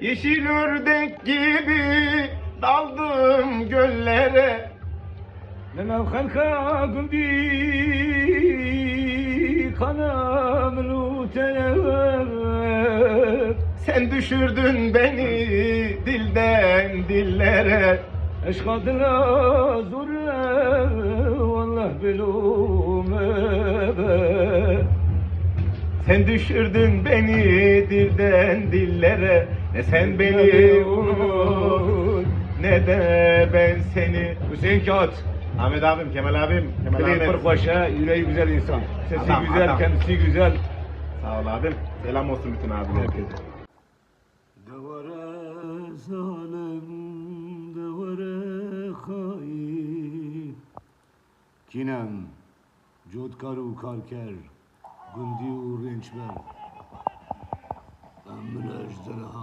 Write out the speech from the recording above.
Yeşil ördek gibi daldım göllere. Nenem halka gündi kanamın uteler. Sen düşürdün beni dilden dillere. Eşk adına zurre vallah belume. Sen düşürdün beni dilden dillere. Ne sen beni unut ne de ben seni. Hüseyin Kağıt. Ahmet abim, Kemal abim, Kemal Dileğin Ahmet. Pırpaşa, yüreği güzel insan. Sesi Adam, güzel, adam. kendisi güzel. Sağ ol abim. Selam olsun bütün abiler. Devare zalim, devare hain. Kinem, codkaru karker, gündi u rençber. Emre ejderha